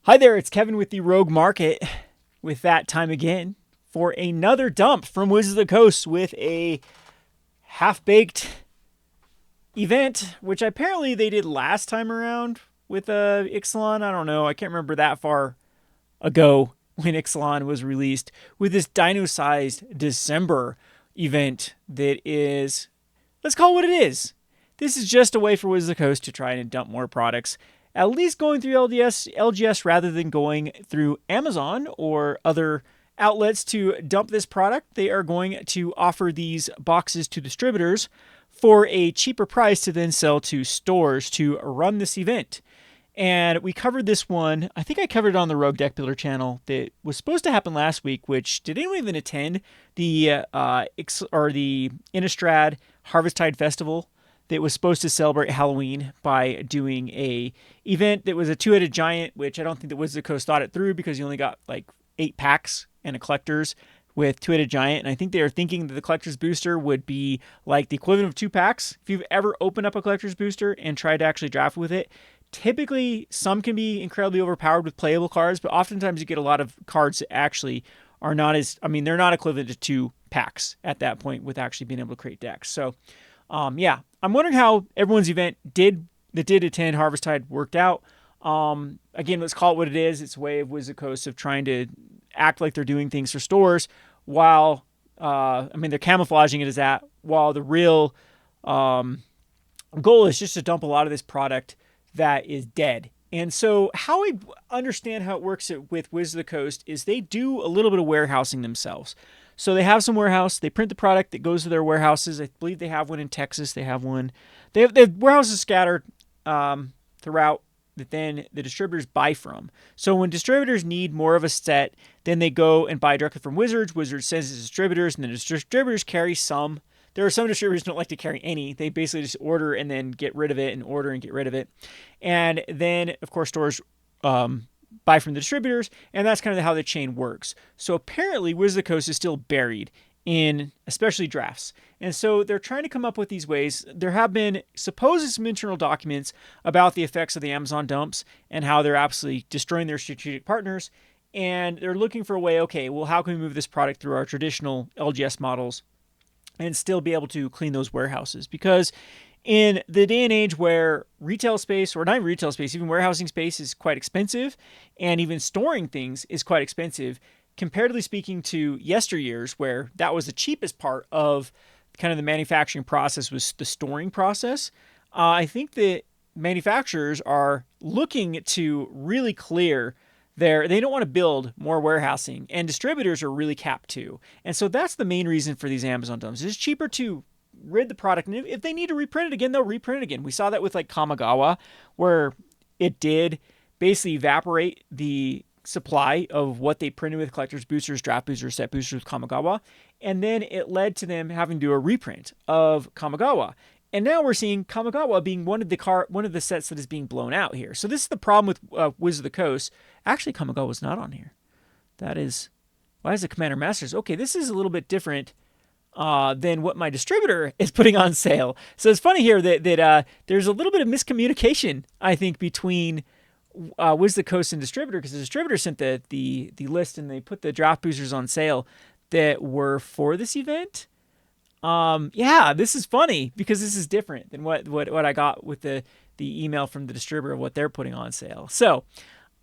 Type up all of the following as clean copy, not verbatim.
Hi there, it's Kevin with the Rogue Market with that time again for another dump from Wizards of the Coast with a half-baked event, which apparently they did last time around with Ixalan. I don't know. I can't remember that far ago when Ixalan was released with this Dino-Sized December event that is, let's call it what it is. This is just a way for Wizards of the Coast to try and dump more products, at least going through LGS rather than going through Amazon or other outlets to dump this product. They are going to offer these boxes to distributors for a cheaper price to then sell to stores to run this event. And we covered this one. I think I covered it on the Rogue Deck Builder channel that was supposed to happen last week, which did anyone even attend the the Innistrad Harvesttide Festival that was supposed to celebrate Halloween by doing a event that was a two-headed giant, which I don't think the Wizards of the Coast thought it through because you only got like 8 packs and a collector's with two-headed giant. And I think they are thinking that the collector's booster would be like the equivalent of 2 packs. If you've ever opened up a collector's booster and tried to actually draft with it, typically some can be incredibly overpowered with playable cards, but oftentimes you get a lot of cards that actually are not as, they're not equivalent to 2 packs at that point with actually being able to create decks. So yeah, I'm wondering how everyone's event did attend Harvesttide worked out. Again, let's call it what it is. It's a way of Wizard Coast of trying to act like they're doing things for stores while, they're camouflaging it as that, while the real goal is just to dump a lot of this product that is dead. And so how I understand how it works with Wizards of the Coast is they do a little bit of warehousing themselves. So they have some warehouse. They print the product that goes to their warehouses. I believe they have one in Texas. They have one. They have warehouses scattered throughout that then the distributors buy from. So when distributors need more of a set, then they go and buy directly from Wizards. Wizards sends it to distributors, and the distributors carry some. There are some distributors who don't like to carry any. They basically just order and then get rid of it and order and get rid of it. And then, of course, stores buy from the distributors, and that's kind of how the chain works. So apparently Wizards of the Coast is still buried in especially drafts. And so they're trying to come up with these ways. There have been supposedly some internal documents about the effects of the Amazon dumps and how they're absolutely destroying their strategic partners. And they're looking for a way, okay, well, how can we move this product through our traditional LGS models and still be able to clean those warehouses? Because in the day and age where retail space, or not even retail space, even warehousing space is quite expensive, and even storing things is quite expensive, comparatively speaking to yesteryears where that was the cheapest part of kind of the manufacturing process was the storing process. I think that manufacturers are looking to really clear they don't want to build more warehousing, and distributors are really capped too. And so that's the main reason for these Amazon dumps. It's cheaper to rid the product, and if they need to reprint it again, they'll reprint it again. We saw that with like Kamigawa, where it did basically evaporate the supply of what they printed with collectors boosters, draft boosters, set boosters with Kamigawa, and then it led to them having to do a reprint of Kamigawa. And now we're seeing Kamigawa being one of the sets that is being blown out here. So this is the problem with Wizards of the Coast. Actually, Kamigawa is not on here. That is, why is it Commander Masters? Okay, this is a little bit different than what my distributor is putting on sale. So it's funny here that there's a little bit of miscommunication, I think, between Wizards of the Coast and distributor, because the distributor sent the list and they put the draft boosters on sale that were for this event. Yeah, this is funny because this is different than what I got with the email from the distributor of what they're putting on sale. So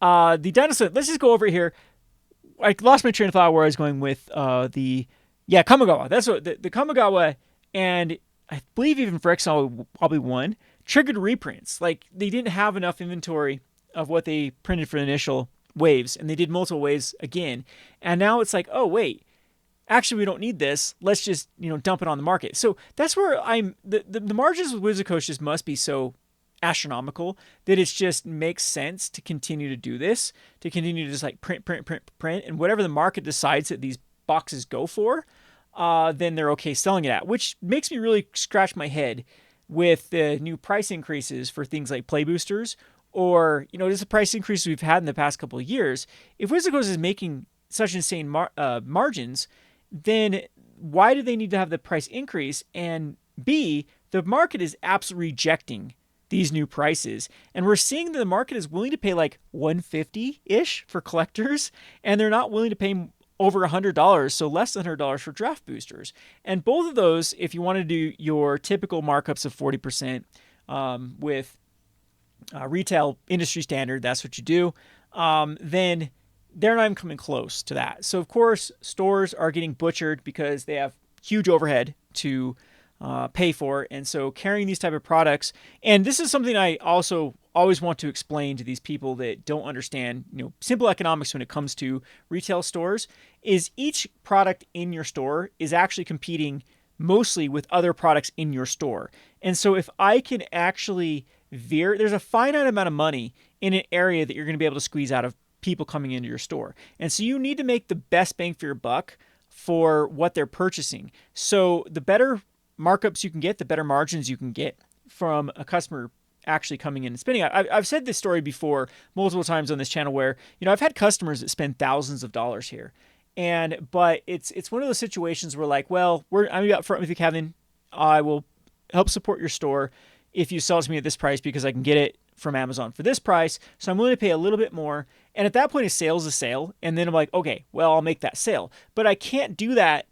the dinosaur, let's just go over here. I lost my train of thought where I was going with Kamigawa. That's what the Kamigawa, and I believe even for XL probably one, triggered reprints. Like they didn't have enough inventory of what they printed for the initial waves, and they did multiple waves again. And now it's like, oh wait, actually we don't need this. Let's just dump it on the market. So that's where the margins with Wizards of the Coast just must be so astronomical that it just makes sense to continue to do this, to continue to just like print, and whatever the market decides that these boxes go for, then they're okay selling it at, which makes me really scratch my head with the new price increases for things like play boosters, or just the price increases we've had in the past couple of years. If Wizards of the Coast is making such insane margins, then why do they need to have the price increase? And B, the market is absolutely rejecting these new prices. And we're seeing that the market is willing to pay like 150-ish for collectors, and they're not willing to pay over $100, so less than $100 for draft boosters. And both of those, if you want to do your typical markups of 40% with retail industry standard, that's what you do, then they're not even coming close to that. So, of course, stores are getting butchered because they have huge overhead to pay for. And so carrying these type of products, and this is something I also always want to explain to these people that don't understand, simple economics when it comes to retail stores, is each product in your store is actually competing mostly with other products in your store. And so if I can actually there's a finite amount of money in an area that you're going to be able to squeeze out of people coming into your store. And so you need to make the best bang for your buck for what they're purchasing. So the better markups you can get, the better margins you can get from a customer actually coming in and spending. I've said this story before multiple times on this channel where, I've had customers that spend thousands of dollars here. But it's one of those situations where like, well, I'm going to be up front with you, Kevin. I will help support your store if you sell it to me at this price because I can get it from Amazon for this price. So I'm willing to pay a little bit more. And at that point, a sale is a sale. And then I'm like, okay, well, I'll make that sale. But I can't do that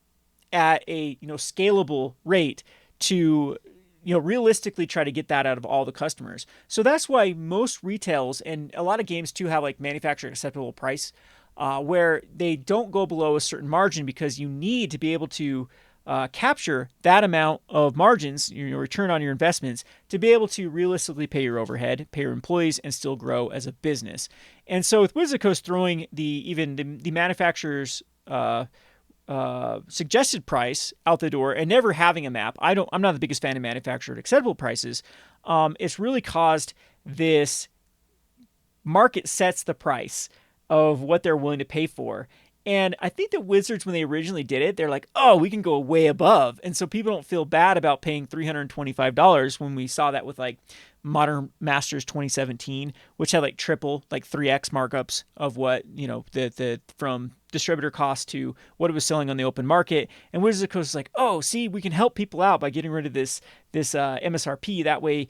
at a scalable rate to realistically try to get that out of all the customers. So that's why most retails and a lot of games too have like manufacturer acceptable price where they don't go below a certain margin because you need to be able to capture that amount of margins, your return on your investments, to be able to realistically pay your overhead, pay your employees, and still grow as a business. And so with Wizards of the Coast throwing the manufacturer's suggested price out the door and never having a map, I'm not the biggest fan of manufacturer acceptable prices. It's really caused this market sets the price of what they're willing to pay for. And I think that Wizards, when they originally did it, they're like, oh, we can go way above. And so people don't feel bad about paying $325 when we saw that with like Modern Masters 2017, which had like triple, like 3x markups of what, the from distributor cost to what it was selling on the open market. And Wizards of the Coast is like, oh, see, we can help people out by getting rid of this MSRP. That way,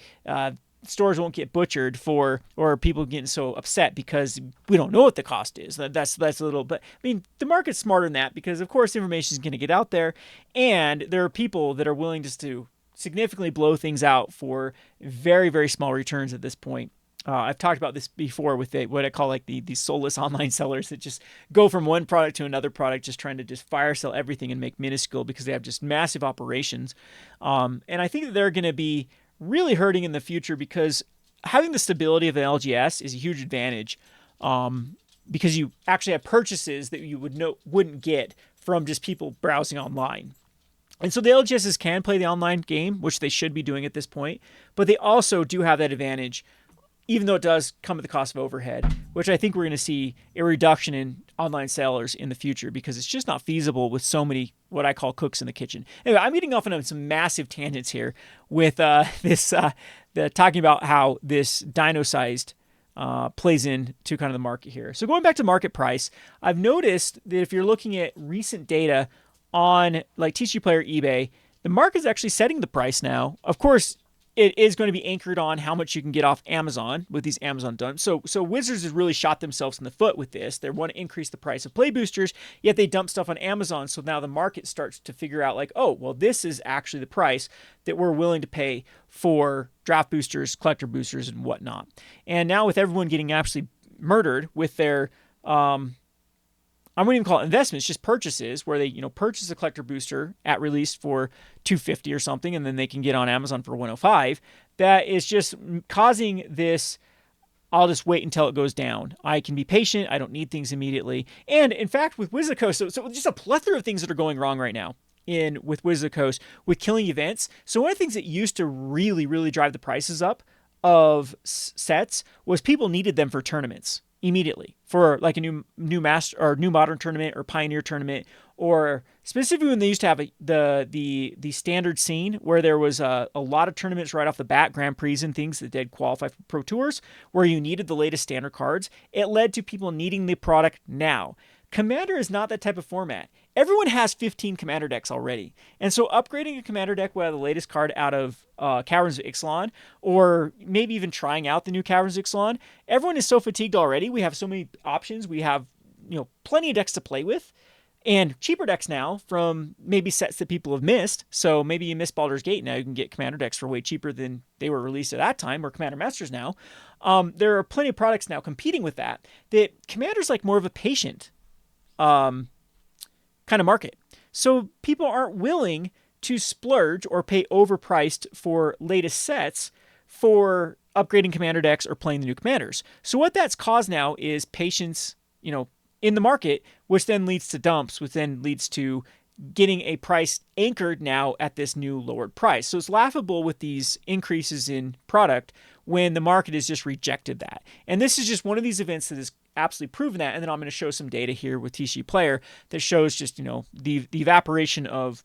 stores won't get butchered or people getting so upset because we don't know what the cost is. That's a little, but I mean, the market's smarter than that because of course information is going to get out there and there are people that are willing just to significantly blow things out for very, very small returns at this point. I've talked about this before with what I call like the soulless online sellers that just go from one product to another product, just trying to just fire sell everything and make minuscule because they have just massive operations. And I think that they're going to be really hurting in the future because having the stability of an LGS is a huge advantage because you actually have purchases that you wouldn't get from just people browsing online. And so the LGSs can play the online game, which they should be doing at this point, but they also do have that advantage, even though it does come at the cost of overhead, which I think we're going to see a reduction in online sellers in the future because it's just not feasible with so many what I call cooks in the kitchen. Anyway, I'm getting off on some massive tangents here with talking about how this Dino-Sized plays into kind of the market here. So going back to market price, I've noticed that if you're looking at recent data on like TCG Player eBay, the market is actually setting the price now. Of course, it is going to be anchored on how much you can get off Amazon with these Amazon dumps. So Wizards has really shot themselves in the foot with this. They want to increase the price of play boosters, yet they dump stuff on Amazon. So now the market starts to figure out like, oh, well, this is actually the price that we're willing to pay for draft boosters, collector boosters, and whatnot. And now with everyone getting absolutely murdered with their I wouldn't even call it investments, just purchases where they, purchase a collector booster at release for $250 or something, and then they can get on Amazon for $105. That is just causing this, I'll just wait until it goes down. I can be patient. I don't need things immediately. And in fact, with Wizards of the Coast, so just a plethora of things that are going wrong right now with Wizards of the Coast with killing events. So one of the things that used to really, really drive the prices up of sets was people needed them for tournaments immediately for like a new master or new modern tournament or pioneer tournament, or specifically when they used to have the standard scene where there was a lot of tournaments right off the bat, Grand Prix and things that did qualify for Pro Tours, where you needed the latest standard cards. It led to people needing the product now. Commander is not that type of format. Everyone has 15 Commander decks already. And so upgrading a Commander deck with the latest card out of Caverns of Ixalan, or maybe even trying out the new Caverns of Ixalan, everyone is so fatigued already. We have so many options. We have, plenty of decks to play with. And cheaper decks now from maybe sets that people have missed. So maybe you missed Baldur's Gate. Now you can get Commander decks for way cheaper than they were released at that time, or Commander Masters now. There are plenty of products now competing with that. That Commander's like more of a patient kind of market. So people aren't willing to splurge or pay overpriced for latest sets for upgrading Commander decks or playing the new Commanders. So what that's caused now is patience, in the market, which then leads to dumps, which then leads to getting a price anchored now at this new lowered price. So it's laughable with these increases in product when the market has just rejected that. And this is just one of these events that has absolutely proven that. And then I'm going to show some data here with TC Player that shows just, the evaporation of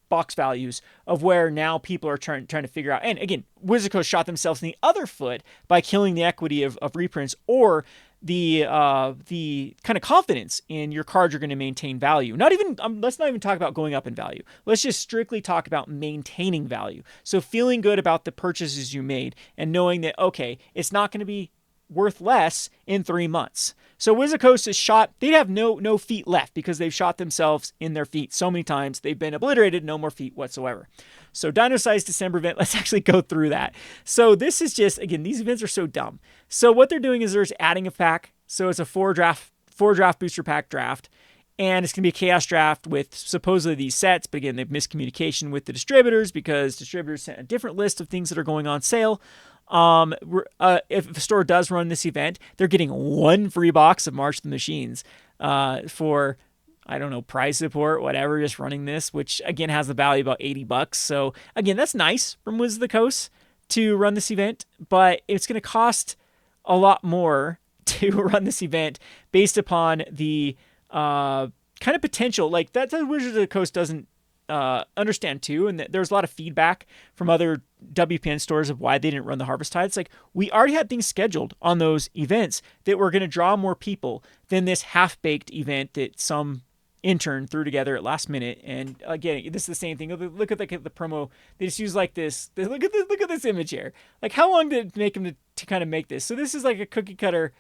box values of where now people are trying to figure out. And again, Wizards of the Coast shot themselves in the other foot by killing the equity of reprints, or the kind of confidence in your cards are going to maintain value. Let's not even talk about going up in value. Let's just strictly talk about maintaining value. So feeling good about the purchases you made and knowing that, okay, it's not going to be worth less in 3 months. So Wizards of the Coast is shot. They'd have no feet left because they've shot themselves in their feet so many times. They've been obliterated, no more feet whatsoever. So Dino-Sized December event, let's actually go through that. So this is just, again, these events are so dumb. So what they're doing is they're just adding a pack. So it's a four draft booster pack draft. And it's going to be a chaos draft with supposedly these sets. But again, they've miscommunication with the distributors because distributors sent a different list of things that are going on sale. If a store does run this event, they're getting one free box of March of the Machines for, I don't know, prize support, whatever, just running this, which again has the value of about $80. So again, that's nice from Wizards of the Coast to run this event, but it's going to cost a lot more to run this event based upon the kind of potential. Like that's what Wizards of the Coast doesn't understand too, and there's a lot of feedback from other WPN stores of why they didn't run the Harvest Tide. It's like we already had things scheduled on those events that were going to draw more people than this half-baked event that some intern threw together at last minute. And again, this is the same thing. Look at the promo. They just use like this. Look at this image here. Like how long did it make them to kind of make this? So this is like a cookie cutter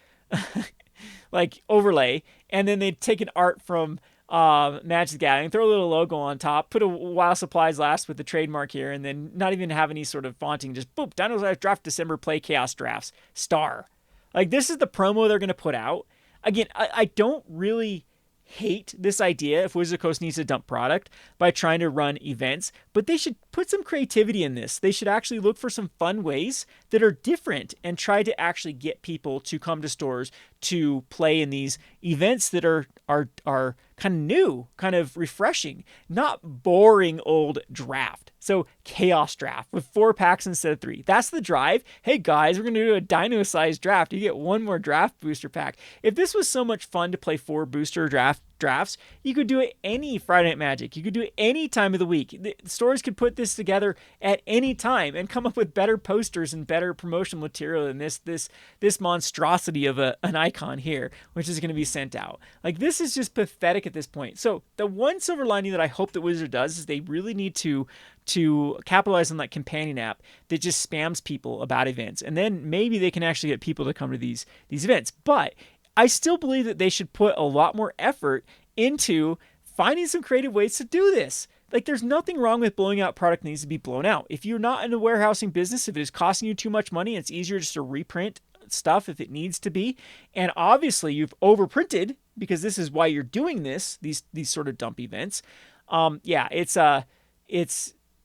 like overlay, and then they take an art from Magic the Gathering, throw a little logo on top, put a while supplies last with the trademark here, and then not even have any sort of fonting, just boop, Dino-Sized Draft December Play Chaos Drafts, star. Like this is the promo they're going to put out. Again, I don't really hate this idea if Wizards of the Coast needs to dump product by trying to run events, but they should put some creativity in this. They should actually look for some fun ways that are different and try to actually get people to come to stores to play in these events that are kind of new, kind of refreshing, not boring old draft. So chaos draft with 4 packs instead of 3. That's the drive. Hey guys, we're going to do a Dino-Sized draft. You get 1 more draft booster pack. If this was so much fun to play 4 booster drafts, you could do it any Friday Night Magic. You could do it any time of the week. The stores could put this together at any time and come up with better posters and better promotional material than this monstrosity of an icon here, which is going to be sent out. Like this is just pathetic at this point. So the one silver lining that I hope that Wizard does is they really need to capitalize on that companion app that just spams people about events, and then maybe they can actually get people to come to these events. But I still believe that they should put a lot more effort into finding some creative ways to do this. Like there's nothing wrong with blowing out product that needs to be blown out. If you're not in a warehousing business, if it is costing you too much money, it's easier just to reprint stuff if it needs to be. And obviously you've overprinted because this is why you're doing this, these sort of dump events.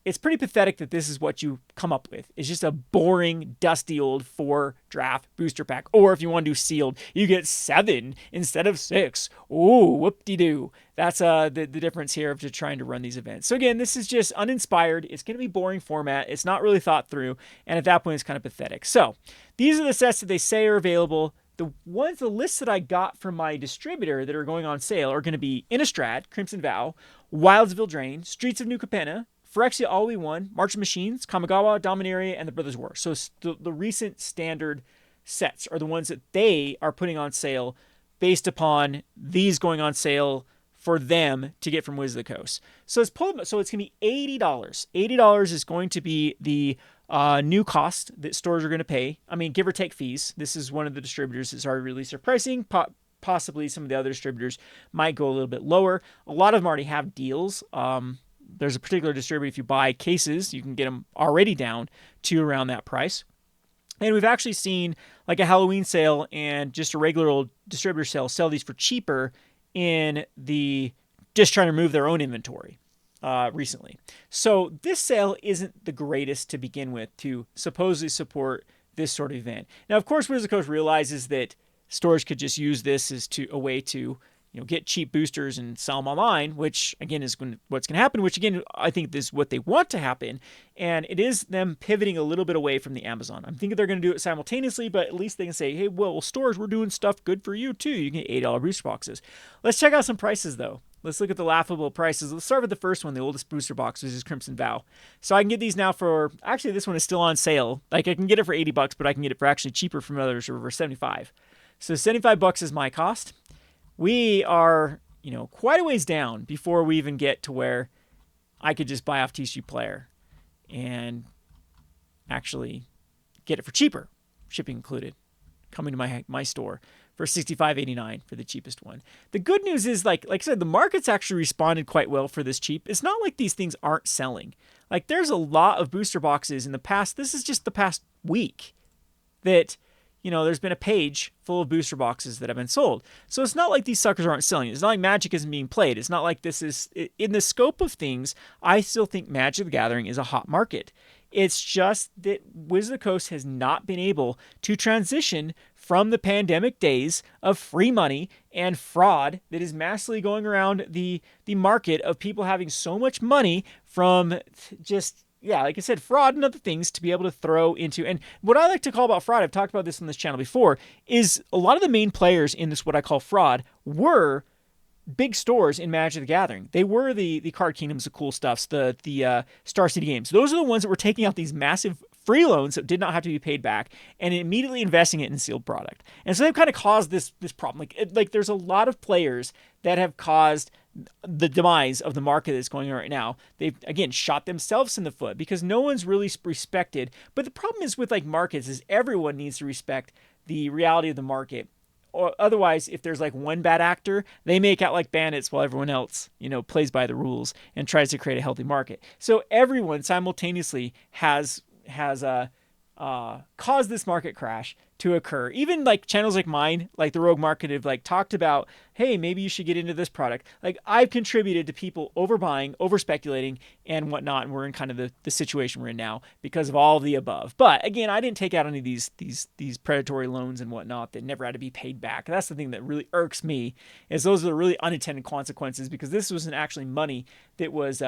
It's pretty pathetic that this is what you come up with. It's just a boring, dusty old 4 draft booster pack. Or if you want to do sealed, you get 7 instead of 6. Ooh, whoop-de-doo. That's the difference here of just trying to run these events. So again, this is just uninspired. It's going to be boring format. It's not really thought through. And at that point, it's kind of pathetic. So these are the sets that they say are available. The lists that I got from my distributor that are going on sale are going to be Innistrad, Crimson Vow, Wilds of Eldraine, Streets of New Capenna, Phyrexia All We Won, March of Machines, Kamigawa, Dominaria, and the Brothers War. So the recent standard sets are the ones that they are putting on sale based upon these going on sale for them to get from Wizard of the Coast. So it's going to be $80. $80 is going to be the new cost that stores are going to pay. I mean, give or take fees. This is one of the distributors that's already released their pricing. Possibly some of the other distributors might go a little bit lower. A lot of them already have deals. There's a particular distributor, if you buy cases, you can get them already down to around that price. And we've actually seen like a Halloween sale and just a regular old distributor sell these for cheaper in the just trying to remove their own inventory recently. So this sale isn't the greatest to begin with to supposedly support this sort of event. Now, of course, Wizard of the Coast realizes that stores could just use this as a way to get cheap boosters and sell them online, which again is what's going to happen, which again, I think this is what they want to happen. And it is them pivoting a little bit away from the Amazon. I'm thinking they're going to do it simultaneously, but at least they can say, hey, well, stores, we're doing stuff good for you too. You can get $8 booster boxes. Let's check out some prices though. Let's look at the laughable prices. Let's start with the first one, the oldest booster box, which is Crimson Vow. So I can get these now for, actually this one is still on sale. Like I can get it for $80, but I can get it for actually cheaper from others for $75. So $75 is my cost. We are, quite a ways down before we even get to where I could just buy off TCG Player and actually get it for cheaper, shipping included, coming to my store for $65.89 for the cheapest one. The good news is, like I said, the market's actually responded quite well for this cheap. It's not like these things aren't selling. Like there's a lot of booster boxes in the past. This is just the past week that there's been a page full of booster boxes that have been sold. So it's not like these suckers aren't selling. It's not like Magic isn't being played. It's not like this is, in the scope of things, I still think Magic the Gathering is a hot market. It's just that Wizard of the Coast has not been able to transition from the pandemic days of free money and fraud that is massively going around the market of people having so much money from just, like I said, fraud and other things to be able to throw into. And what I like to call about fraud, I've talked about this on this channel before, is a lot of the main players in this, what I call fraud, were big stores in Magic the Gathering. They were the Card Kingdoms, the Cool Stuffs, the Star City Games. Those are the ones that were taking out these massive free loans that did not have to be paid back and immediately investing it in sealed product. And so they've kind of caused this problem. Like there's a lot of players that have caused the demise of the market that's going on right now. They've, again, shot themselves in the foot because no one's really respected. But the problem is with like markets is everyone needs to respect the reality of the market. Or otherwise, if there's like one bad actor, they make out like bandits while everyone else, plays by the rules and tries to create a healthy market. So everyone simultaneously has caused this market crash to occur. Even like channels like mine, like the Rogue Market, have like talked about, hey, maybe you should get into this product. Like I've contributed to people overbuying, over speculating, and whatnot. And we're in kind of the situation we're in now because of all of the above. But again, I didn't take out any of these predatory loans and whatnot that never had to be paid back. That's the thing that really irks me, is those are the really unintended consequences, because this wasn't actually money that was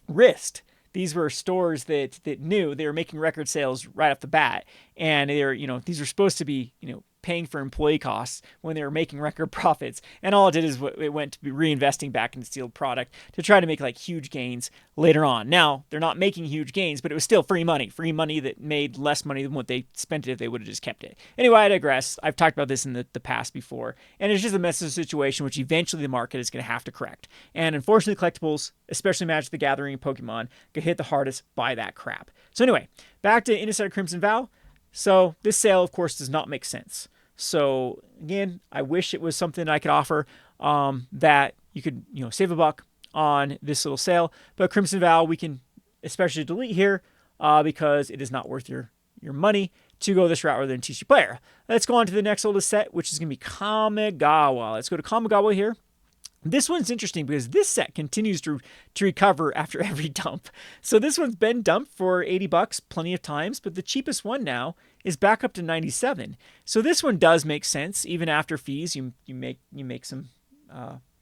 risked. These were stores that knew they were making record sales right off the bat, and they were, these were supposed to be, paying for employee costs when they were making record profits, and all it did is it went to be reinvesting back into sealed product to try to make like huge gains later on. Now they're not making huge gains, but it was still free money that made less money than what they spent it if they would have just kept it. Anyway, I digress. I've talked about this in the past before, and it's just a mess of a situation which eventually the market is going to have to correct. And unfortunately, collectibles, especially Magic the Gathering and Pokemon, get hit the hardest by that crap. So anyway, back to Innistrad Crimson Vow. So this sale, of course, does not make sense. So again, I wish it was something I could offer that you could, save $1 on this little sale. But Crimson Vow, we can especially delete here because it is not worth your money to go this route rather than TCG Player. Let's go on to the next oldest set, which is going to be Kamigawa. Let's go to Kamigawa here. This one's interesting because this set continues to recover after every dump. So this one's been dumped for $80 plenty of times, but the cheapest one now is back up to $97. So this one does make sense even after fees. You make some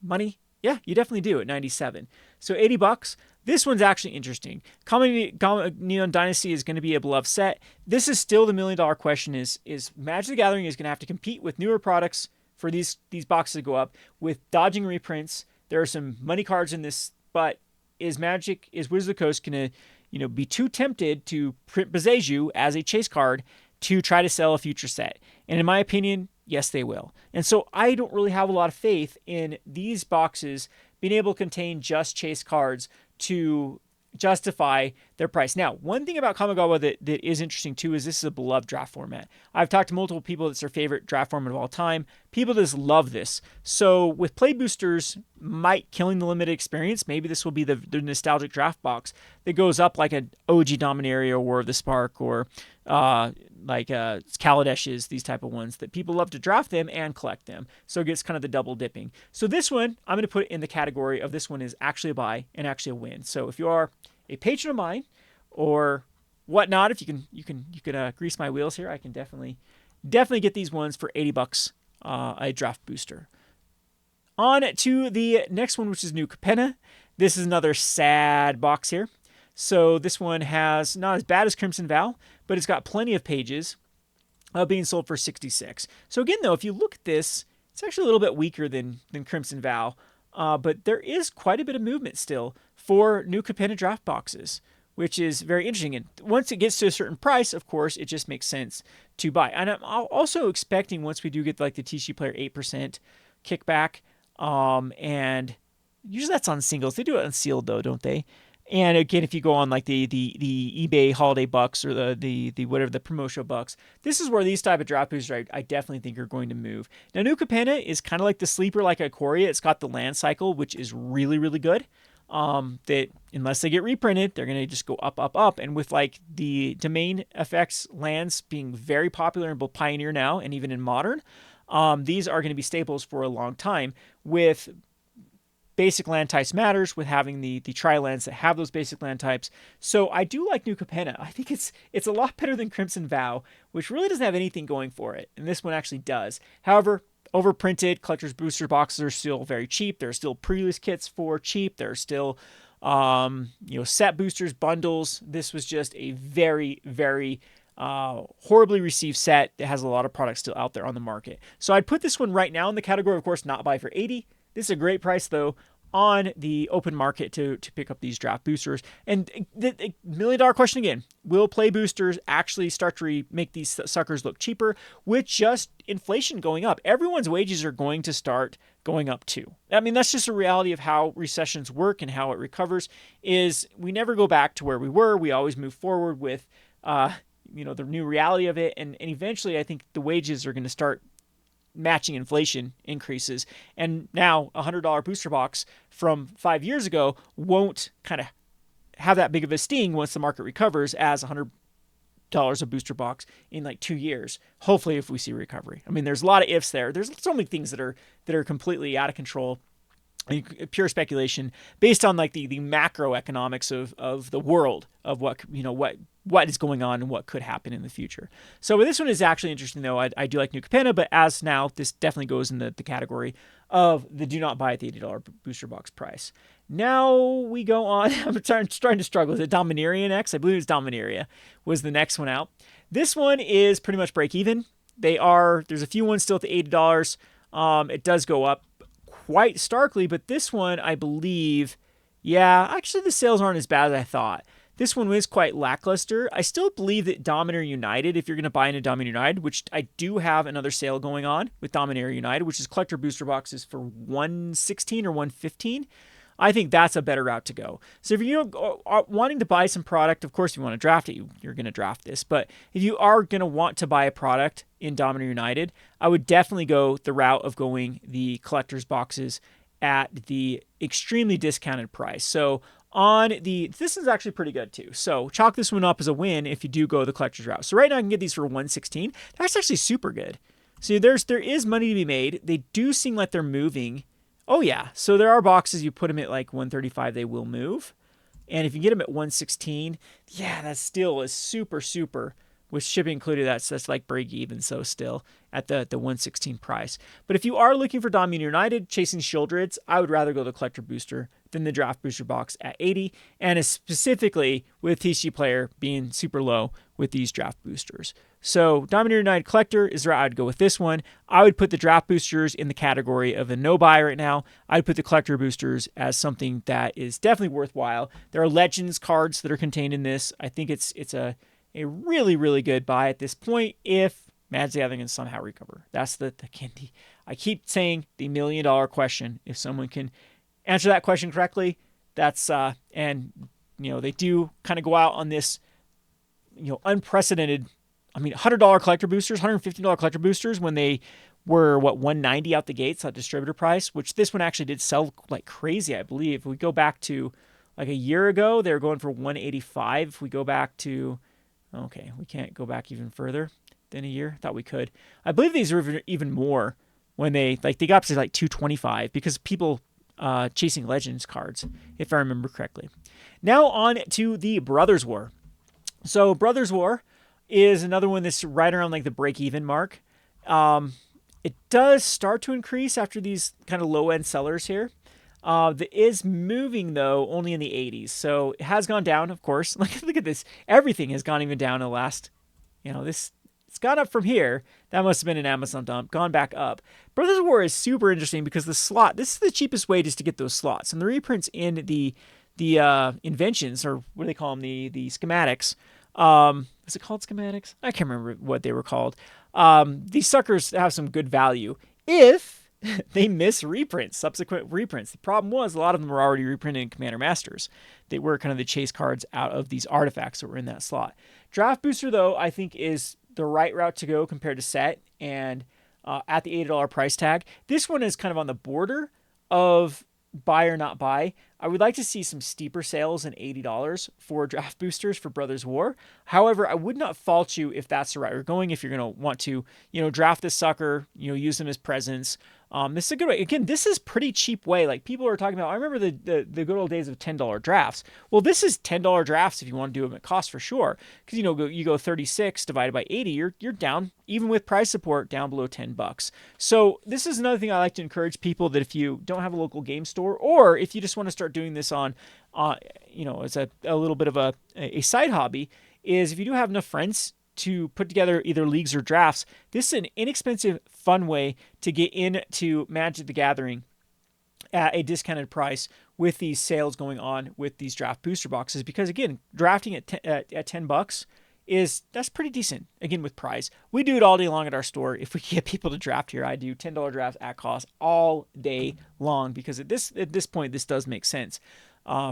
money. Yeah, you definitely do at $97. So $80. This one's actually interesting. Neon Dynasty is going to be a beloved set. This is still the $1 million question: is Magic the Gathering is going to have to compete with newer products for these boxes to go up with dodging reprints. There are some money cards in this, but is Wizard of the Coast going to be too tempted to print Bezeju as a chase card to try to sell a future set? And in my opinion, Yes, they will. And so I don't really have a lot of faith in these boxes being able to contain just chase cards to justify their price. Now, one thing about Kamigawa that is interesting too is this is a beloved draft format. I've talked to multiple people that's their favorite draft format of all time. People just love this. So with play boosters might killing the limited experience, maybe this will be the nostalgic draft box that goes up like an OG Dominaria or War of the Spark or like Kaladesh's, these type of ones that people love to draft them and collect them. So it gets kind of the double dipping. So this one, I'm going to put in the category of this one is actually a buy and actually a win. So if you are a patron of mine or whatnot, if you can grease my wheels here, I can definitely get these ones for $80 a draft booster. On to the next one, which is New Capenna. This is another sad box here. So this one has not as bad as Crimson Vow, but it's got plenty of pages being sold for $66. So again, though, if you look at this, it's actually a little bit weaker than Crimson Vow, but there is quite a bit of movement still for New Capenna draft boxes, which is very interesting. And once it gets to a certain price, of course, it just makes sense to buy. And I'm also expecting once we do get like the TCG Player 8% kickback, and usually that's on singles. They do it on sealed though, don't they? And again, if you go on like the eBay holiday bucks or the whatever the promotional bucks, this is where these type of draft boosters I definitely think are going to move. Now, New Capenna is kind of like the sleeper, like Ikoria. It's got the land cycle, which is really, really good. That unless they get reprinted, they're going to just go up, up, up. And with like the domain effects lands being very popular in both Pioneer now and even in Modern, these are going to be staples for a long time with basic land types matters with having the tri-lands that have those basic land types. So I do like New Capenna. I think it's a lot better than Crimson Vow, which really doesn't have anything going for it. And this one actually does. However, overprinted collector's booster boxes are still very cheap. There are still pre-release kits for cheap. There are still set boosters, bundles. This was just a very, very horribly received set that has a lot of products still out there on the market. So I'd put this one right now in the category, of course, not buy for $80. This is a great price, though, on the open market to pick up these draft boosters. And the million-dollar question again, will play boosters actually start to make these suckers look cheaper with just inflation going up? Everyone's wages are going to start going up too. I mean, that's just a reality of how recessions work and how it recovers, is we never go back to where we were. We always move forward with the new reality of it. And eventually, I think the wages are going to start matching inflation increases. And now a $100 booster box from 5 years ago won't kind of have that big of a sting once the market recovers as $100 a booster box in like 2 years. Hopefully, if we see recovery. I mean, there's a lot of ifs there. There's so many things that are completely out of control. Pure speculation based on like the macroeconomics of the world of what is going on and what could happen in the future. So this one is actually interesting though. I do like New Capenna, but as now this definitely goes in the category of the do not buy at the $80 booster box price. Now we go on. I'm trying to struggle. Is it Dominaria next? I believe it's Dominaria was the next one out. This one is pretty much break even. There's a few ones still at the $80. It does go up quite starkly, but this one, I believe, actually the sales aren't as bad as I thought. This one was quite lackluster. I still believe that Dominaria United, if you're going to buy into Dominaria United, which I do have another sale going on with Dominaria United, which is collector booster boxes for $116 or $115, I think that's a better route to go. So if you're wanting to buy some product, of course, if you want to draft it, you're going to draft this. But if you are going to want to buy a product in Dominaria United, I would definitely go the route of going the collector's boxes at the extremely discounted price. So this is actually pretty good too. So chalk this one up as a win if you do go the collector's route. So right now I can get these for $116. That's actually super good. So there is money to be made. They do seem like they're moving. Oh yeah, so there are boxes you put them at like $135, they will move. And if you get them at $116, that still is super, super. With shipping included, that's like break even, so still at the $116 price. But if you are looking for Dominaria United, chasing Shieldreds, I would rather go the collector booster than the draft booster box at $80, and specifically with TCG Player being super low with these draft boosters. So Dominaria United Collector is where I'd go with this one. I would put the draft boosters in the category of a no buy right now. I'd put the collector boosters as something that is definitely worthwhile. There are Legends cards that are contained in this. I think it's a really, really good buy at this point if Magic the Gathering can somehow recover. That's the candy. I keep saying the $1 million question. If someone can answer that question correctly, that's and they do kind of go out on this unprecedented. I mean, $100 collector boosters, $150 collector boosters when they were $190 out the gates at distributor price, which this one actually did sell like crazy, I believe. If we go back to like a year ago, they were going for $185. If we go back to, okay, we can't go back even further than a year. Thought we could. I believe these were even more when they got up to like $225 because people chasing Legends cards, if I remember correctly. Now on to the Brothers War. So Brothers War is another one that's right around like the break-even mark. It does start to increase after these kind of low-end sellers here. That is moving, though, only in the 80s. So it has gone down, of course. Look at this. Everything has gone even down in the last, it's gone up from here. That must have been an Amazon dump. Gone back up. Brothers War is super interesting because the slot, this is the cheapest way just to get those slots. And the reprints in the inventions, or what do they call them? The schematics. Is it called schematics? I can't remember what they were called. These suckers have some good value if they miss reprints, subsequent reprints. The problem was a lot of them were already reprinted in Commander Masters. They were kind of the chase cards out of these artifacts that were in that slot. Draft Booster, though, I think is the right route to go compared to set and at the $80 price tag. This one is kind of on the border of buy or not buy. I would like to see some steeper sales than $80 for draft boosters for Brothers War. However, I would not fault you if that's the route you're going. If you're going to want to, draft this sucker, use them as presents. This is a good way. Again, this is pretty cheap way. Like people are talking about, I remember the good old days of $10 drafts. Well, this is $10 drafts if you want to do them at cost for sure. Because you go 36 divided by 80, you're down, even with price support, down below $10. So this is another thing I like to encourage people that if you don't have a local game store, or if you just want to start doing this on, as a little bit of a side hobby, is if you do have enough friends to put together either leagues or drafts, this is an inexpensive, fun way to get into Magic the Gathering at a discounted price with these sales going on with these draft booster boxes. Because again, drafting at $10 that's pretty decent. Again, with prize, we do it all day long at our store. If we get people to draft here, I do $10 drafts at cost all day long because at this point, this does make sense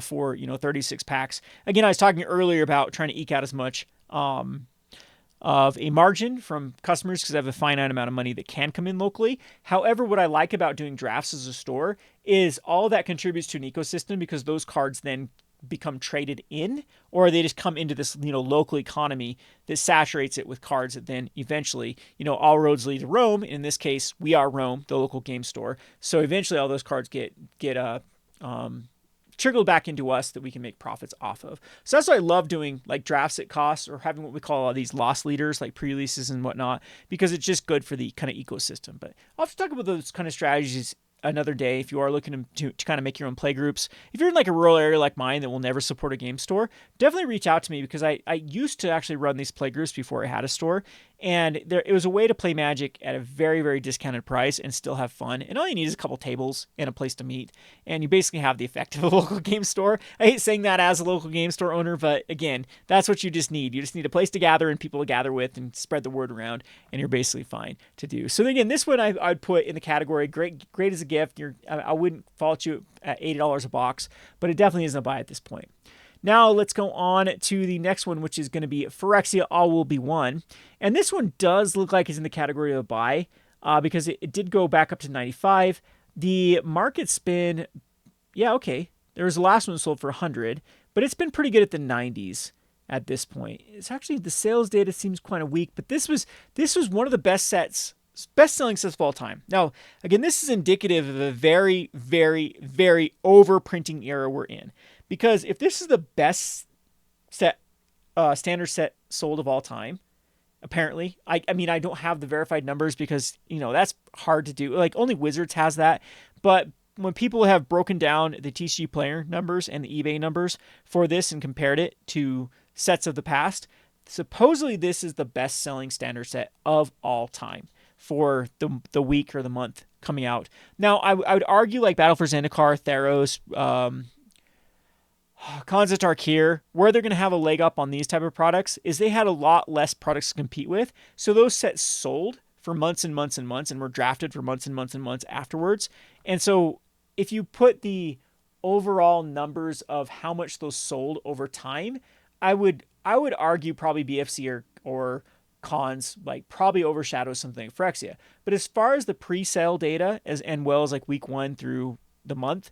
for 36 packs. Again, I was talking earlier about trying to eke out as much of a margin from customers because I have a finite amount of money that can come in locally. However, what I like about doing drafts as a store is all that contributes to an ecosystem because those cards then become traded in, or they just come into this local economy that saturates it with cards that then eventually all roads lead to Rome. In this case, we are Rome, the local game store. So eventually all those cards get trickled back into us that we can make profits off of. So that's why I love doing like drafts at cost or having what we call these loss leaders, like pre-releases and whatnot, because it's just good for the kind of ecosystem. But I'll have to talk about those kind of strategies another day if you are looking to kind of make your own play groups. If you're in like a rural area like mine that will never support a game store, definitely reach out to me because I used to actually run these play groups before I had a store. And it was a way to play Magic at a very, very discounted price and still have fun. And all you need is a couple tables and a place to meet. And you basically have the effect of a local game store. I hate saying that as a local game store owner, but again, that's what you just need. You just need a place to gather and people to gather with and spread the word around, and you're basically fine to do. So again, this one I'd put in the category great as a gift. I wouldn't fault you at $80 a box, but it definitely isn't a buy at this point. Now let's go on to the next one, which is going to be Phyrexia All Will Be One. And this one does look like it's in the category of a buy because it did go back up to 95. The market's been, okay. There was the last one sold for 100, but it's been pretty good at the 90s at this point. It's actually, the sales data seems kind of weak, but this was one of the best-selling sets of all time. Now, again, this is indicative of a very, very, very overprinting era we're in. Because if this is the best set, standard set sold of all time, apparently, I mean, I don't have the verified numbers because, that's hard to do. Like, only Wizards has that. But when people have broken down the TCG player numbers and the eBay numbers for this and compared it to sets of the past, supposedly this is the best-selling standard set of all time for the week or the month coming out. Now, I would argue like Battle for Zendikar, Theros, Cons of Tarkir, where they're going to have a leg up on these type of products is they had a lot less products to compete with. So those sets sold for months and months and months and were drafted for months and months and months afterwards. And so if you put the overall numbers of how much those sold over time, I would argue probably BFC or cons like probably overshadows something like Phyrexia. But as far as the pre-sale data and well as like week 1 through the month,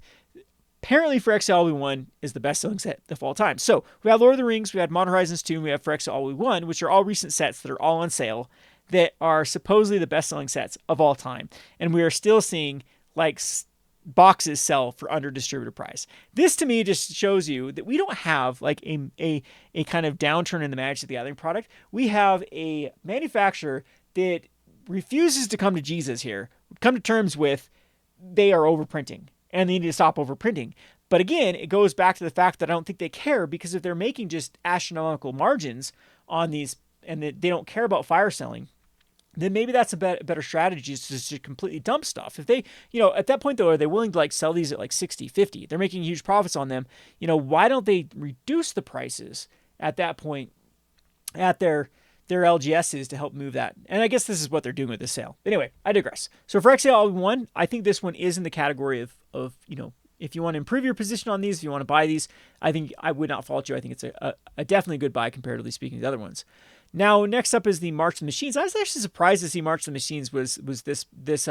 apparently Phyrexia All We One is the best-selling set of all time. So we have Lord of the Rings, we had Modern Horizons 2, and we have Phyrexia All We One, which are all recent sets that are all on sale that are supposedly the best-selling sets of all time. And we are still seeing like boxes sell for under distributor price. This to me just shows you that we don't have like a kind of downturn in the Magic the Gathering product. We have a manufacturer that refuses to come to Jesus here, come to terms with they are overprinting and they need to stop overprinting. But again, it goes back to the fact that I don't think they care, because if they're making just astronomical margins on these and they don't care about fire selling, then maybe that's a better strategy, is just to completely dump stuff. If they, at that point though, are they willing to like sell these at like 60, 50? They're making huge profits on them. Why don't they reduce the prices at that point at their LGSs to help move that? And I guess this is what they're doing with this sale. Anyway, I digress. So for Phyrexia All One, I think this one is in the category of if you want to improve your position on these, if you want to buy these, I think I would not fault you. I think it's a definitely good buy comparatively speaking to the other ones. Now, next up is the March of the Machines. I was actually surprised to see March of the Machines was this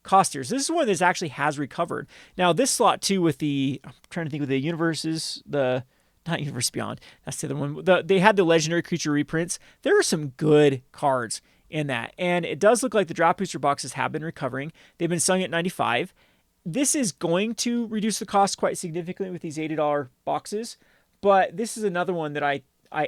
cost tier. So this is one that actually has recovered. Now, this slot too with I'm trying to think of the universes, not Universe Beyond, that's the other one. They had the Legendary Creature reprints. There are some good cards in that. And it does look like the Draft Booster boxes have been recovering. They've been selling at $95. This is going to reduce the cost quite significantly with these $80 boxes. But this is another one that I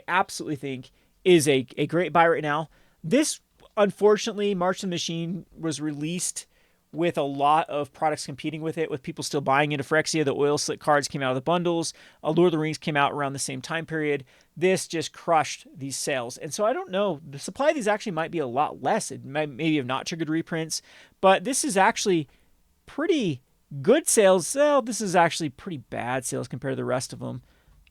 absolutely think is a great buy right now. This, unfortunately, March of the Machine was released with a lot of products competing with it, with people still buying into Phyrexia. The Oil Slick cards came out of the bundles. Lord of the Rings came out around the same time period. This just crushed these sales. And so I don't know. The supply of these actually might be a lot less. It might maybe have not triggered reprints. But this is actually pretty good sales. Well, this is actually pretty bad sales compared to the rest of them.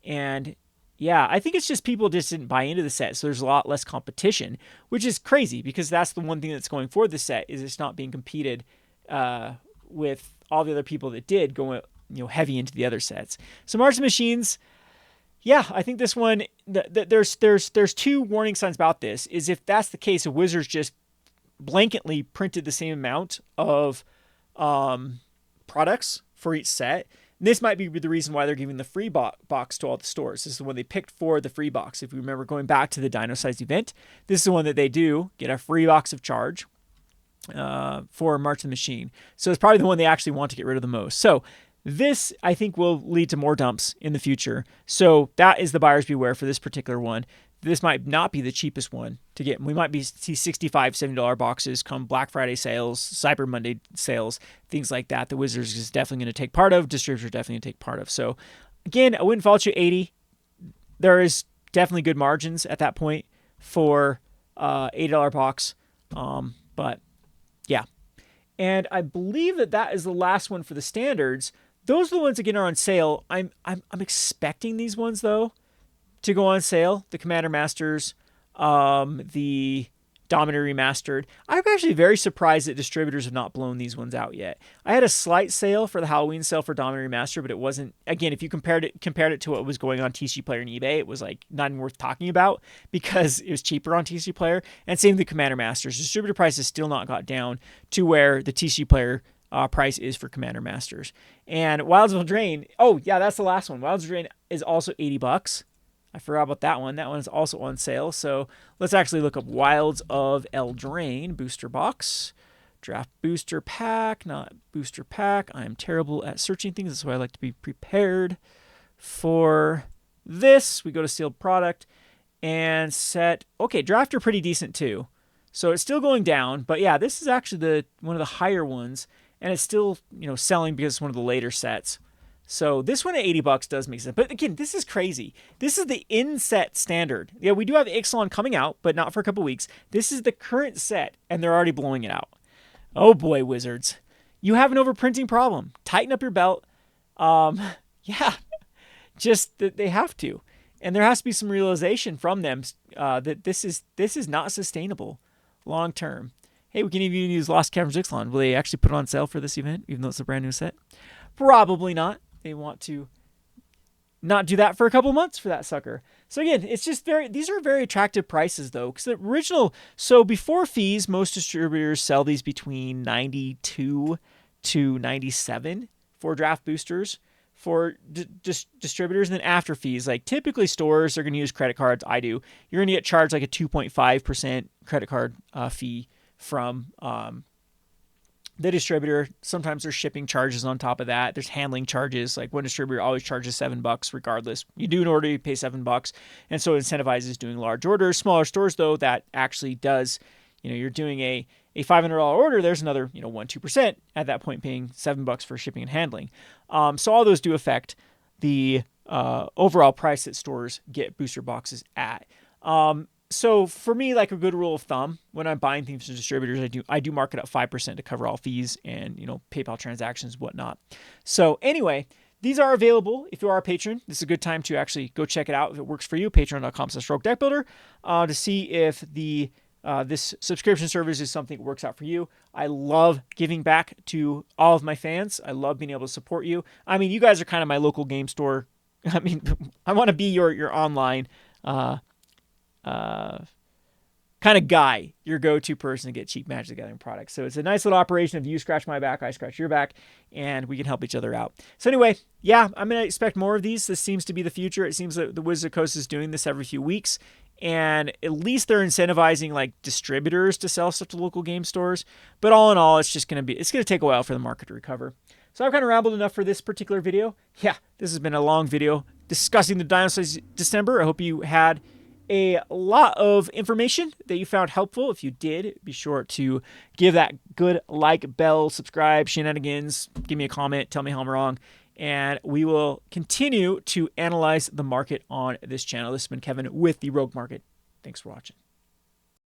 And yeah, I think it's just people just didn't buy into the set, so there's a lot less competition, which is crazy because that's the one thing that's going for the set, is it's not being competed with all the other people that did go heavy into the other sets. So March of the Machines, yeah, I think this one there's two warning signs about this. Is if that's the case, if Wizards just blanketly printed the same amount of products for each set. This might be the reason why they're giving the free box to all the stores. This is the one they picked for the free box. If you remember going back to the Dino-Sized event, this is the one that they do get a free box of charge for March of the Machine. So it's probably the one they actually want to get rid of the most. So this, I think, will lead to more dumps in the future. So that is the buyer's beware for this particular one. This might not be the cheapest one to get. We might see $65, $70 boxes come Black Friday sales, Cyber Monday sales, things like that. The Wizards is definitely going to take part of. Distributors definitely going to take part of. So again, I wouldn't fault you 80. There is definitely good margins at that point for $80 box. But yeah. And I believe that is the last one for the standards. Those are the ones again are on sale. I'm expecting these ones though to go on sale. The Commander Masters, the Dominator Remastered. I'm actually very surprised that distributors have not blown these ones out yet. I had a slight sale for the Halloween sale for Dominator Remastered, but it wasn't, again, if you compared it to what was going on TCG Player and eBay, it was like not even worth talking about because it was cheaper on TCG Player. And same with the Commander Masters. Distributor price has still not got down to where the TCG Player price is for Commander Masters. And Wilds of Eldraine, oh yeah, that's the last one. Wilds of Eldraine is also $80. I forgot about that one. That one is also on sale. So let's actually look up Wilds of Eldraine booster box. Draft booster pack, not booster pack. I'm terrible at searching things. That's why I like to be prepared for this. We go to sealed product and set. Okay, draft are pretty decent too. So it's still going down. But yeah, this is actually one of the higher ones. And it's still selling because it's one of the later sets. So this one at $80 does make sense. But again, this is crazy. This is the in-set standard. Yeah, we do have Ixalan coming out, but not for a couple weeks. This is the current set, and they're already blowing it out. Oh boy, Wizards. You have an overprinting problem. Tighten up your belt. Yeah. just that they have to. And there has to be some realization from them that this is not sustainable long term. Hey, we can even use Lost Caverns Ixalan. Will they actually put it on sale for this event, even though it's a brand new set? Probably not. They want to not do that for a couple months for that sucker. So again, it's just these are very attractive prices though, because the original, so before fees, most distributors sell these between 92 to 97 for draft boosters for distributors. And then after fees, like typically stores are going to use credit cards. I do. You're going to get charged like a 2.5% credit card fee from the distributor. Sometimes there's shipping charges on top of that. There's handling charges. Like one distributor always charges $7 regardless. You do an order, you pay $7, and so it incentivizes doing large orders. Smaller stores though, that actually does, you're doing a $500 order, there's another 1-2% at that point, paying $7 for shipping and handling. So all those do affect the overall price that stores get booster boxes at. So for me, like a good rule of thumb, when I'm buying things from distributors, I do mark it up 5% to cover all fees and PayPal transactions, whatnot. So anyway, these are available if you are a patron. This is a good time to actually go check it out if it works for you. Patreon.com/RogueDeckBuilder to see if this subscription service is something that works out for you. I love giving back to all of my fans. I love being able to support you. I mean, you guys are kind of my local game store. I mean, I want to be your online kind of guy, your go-to person to get cheap Magic the Gathering products. So it's a nice little operation of you scratch my back, I scratch your back, and we can help each other out. So anyway, yeah, I'm going to expect more of these. This seems to be the future. It seems that the Wizards of the Coast is doing this every few weeks, and at least they're incentivizing like distributors to sell stuff to local game stores. But all in all, it's going to take a while for the market to recover. So I've kind of rambled enough for this particular video. Yeah, this has been a long video discussing the Dino-Sized December. I hope you had a lot of information that you found helpful. If you did, be sure to give that good like, bell, subscribe, shenanigans, give me a comment, tell me how I'm wrong, and we will continue to analyze the market on this channel. This has been Kevin with the Rogue Market. Thanks for watching.